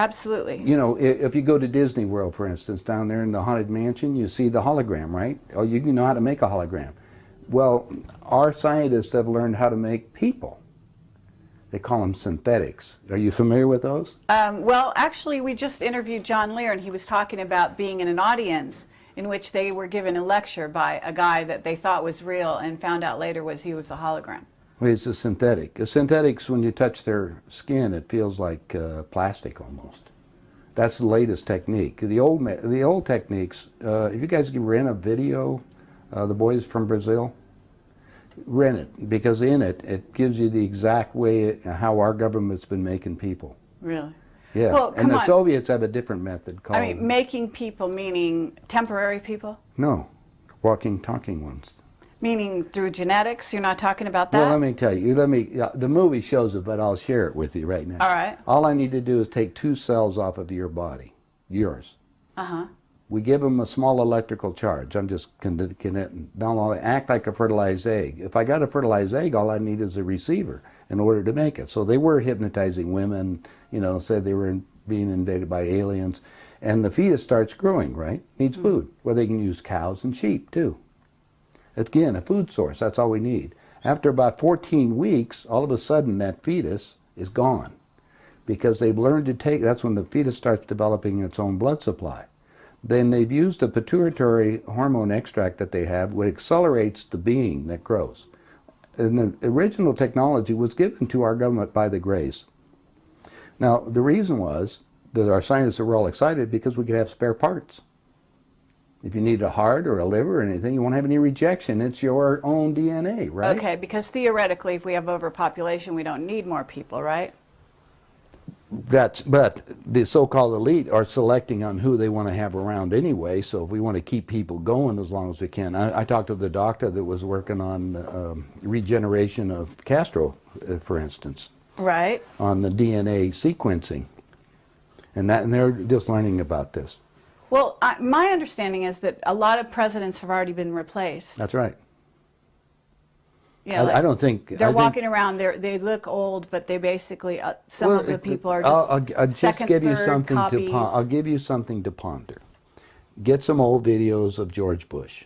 Absolutely. You know, if you go to Disney World, for instance, down there in the Haunted Mansion, you see the hologram, right? Oh, you know how to make a hologram. Well, our scientists have learned how to make people. They call them synthetics. Are you familiar with those? Well, actually, we just interviewed John Lear, and he was talking about being in an audience in which they were given a lecture by a guy that they thought was real and found out later he was a hologram. Well, it's a synthetic. A synthetics, when you touch their skin, it feels like plastic almost. That's the latest technique. The old techniques, if you guys can rent a video, the boys from Brazil, rent it, because in it, it gives you the exact way how our government's been making people. Really? Yeah, well, and the on. Soviets have a different method called... I mean, making people meaning temporary people? No, walking, talking ones. Meaning through genetics? You're not talking about that? Well, let me tell you. The movie shows it, but I'll share it with you right now. All right. All I need to do is take 2 cells off of your body, yours. Uh-huh. We give them a small electrical charge. I'm just connecting. They'll act like a fertilized egg. If I got a fertilized egg, all I need is a receiver in order to make it. So they were hypnotizing women, you know, said they were being invaded by aliens. And the fetus starts growing, right? Needs food. Well, they can use cows and sheep, too. Again, a food source. That's all we need. After about 14 weeks, all of a sudden, that fetus is gone. Because they've learned to take, that's when the fetus starts developing its own blood supply. Then they've used a pituitary hormone extract that they have, which accelerates the being that grows. And the original technology was given to our government by the Greys. Now, the reason was that our scientists were all excited because we could have spare parts. If you need a heart or a liver or anything, you won't have any rejection. It's your own DNA, right? Okay, because theoretically, if we have overpopulation, we don't need more people, right? But the so-called elite are selecting on who they want to have around anyway, so if we want to keep people going as long as we can. I talked to the doctor that was working on regeneration of Castro, for instance. Right. On the DNA sequencing. And they're just learning about this. Well, my understanding is that a lot of presidents have already been replaced. That's right. Yeah, I don't think... They're walking around, they look old, but they basically, some of the people are just I'll just give you something copies. I'll give you something to ponder. Get some old videos of George Bush,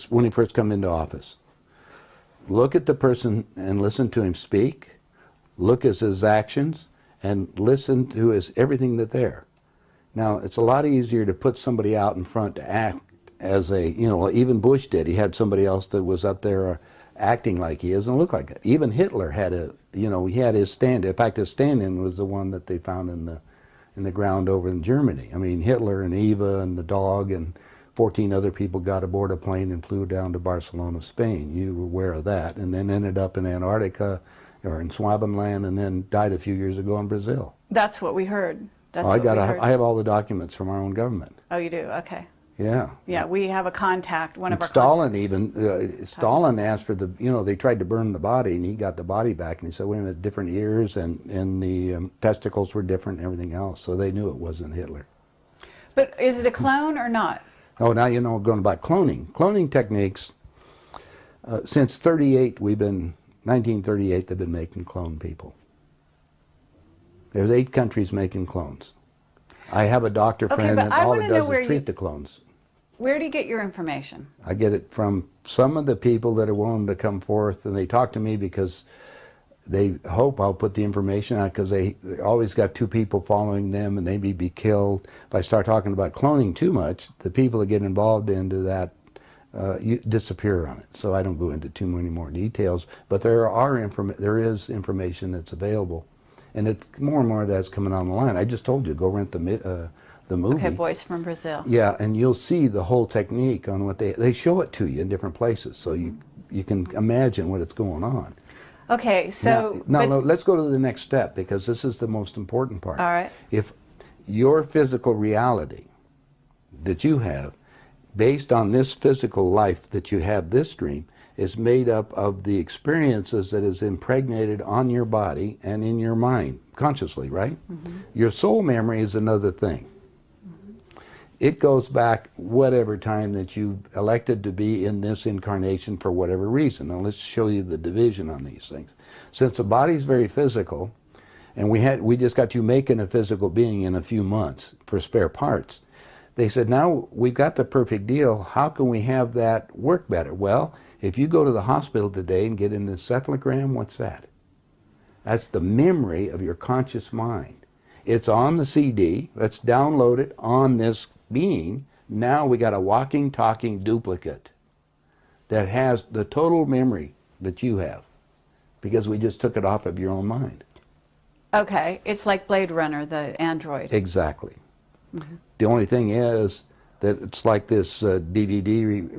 when he first came into office. Look at the person and listen to him speak. Look at his actions and listen to everything that's there. Now, it's a lot easier to put somebody out in front to act as a, you know, even Bush did. He had somebody else that was up there acting like he is and look like it. Even Hitler had he had his stand. In fact, his stand-in was the one that they found in the ground over in Germany. I mean, Hitler and Eva and the dog and 14 other people got aboard a plane and flew down to Barcelona, Spain. You were aware of that. And then ended up in Antarctica or in Swabenland and then died a few years ago in Brazil. That's what we heard. That's what we heard. I have all the documents from our own government. Oh, you do? Okay. Yeah. Yeah, we have a contact, one of our Stalin contacts. Stalin asked for they tried to burn the body, and he got the body back, and he said, wait a minute, different ears, and the testicles were different and everything else, so they knew it wasn't Hitler. But is it a clone or not? Oh, now you know going about cloning. Cloning techniques, since 1938, they've been making clone people. There's 8 countries making clones. I have a doctor friend that all it does is treat the clones. Where do you get your information? I get it from some of the people that are willing to come forth, and they talk to me because they hope I'll put the information out, because they always got 2 people following them and they may be killed. If I start talking about cloning too much, the people that get involved into that disappear on it. So I don't go into too many more details, but there is information that's available. And more and more of that's coming on the line. I just told you, go rent the movie. Okay, Boys from Brazil. Yeah, and you'll see the whole technique on what they show it to you in different places, so you can imagine what it's going on. Okay, so... Now let's go to the next step, because this is the most important part. All right. If your physical reality that you have, based on this physical life that you have, this dream, is made up of the experiences that is impregnated on your body and in your mind, consciously, right? Mm-hmm. Your soul memory is another thing. Mm-hmm. It goes back whatever time that you elected to be in this incarnation for whatever reason. Now let's show you the division on these things. Since the body is very physical, and we just got you making a physical being in a few months for spare parts. They said, now we've got the perfect deal. How can we have that work better? Well, if you go to the hospital today and get an encephalogram, what's that? That's the memory of your conscious mind. It's on the CD. Let's download it on this being. Now we got a walking, talking duplicate that has the total memory that you have, because we just took it off of your own mind. Okay, it's like Blade Runner, the android. Exactly. The only thing is that it's like this DVD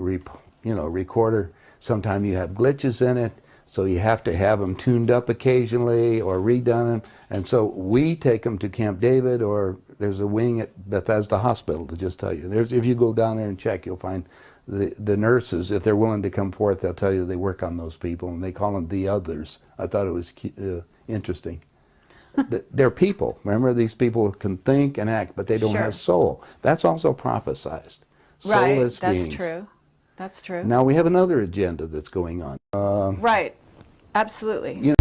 recorder. Sometimes you have glitches in it, so you have to have them tuned up occasionally or redone. And so we take them to Camp David, or there's a wing at Bethesda Hospital, to just tell you. If you go down there and check, you'll find the nurses, if they're willing to come forth, they'll tell you they work on those people, and they call them the others. I thought it was interesting. They're people. Remember, these people can think and act, but they don't have soul. That's also prophesized. Soulless beings. That's true. That's true. Now we have another agenda that's going on. Right. Absolutely.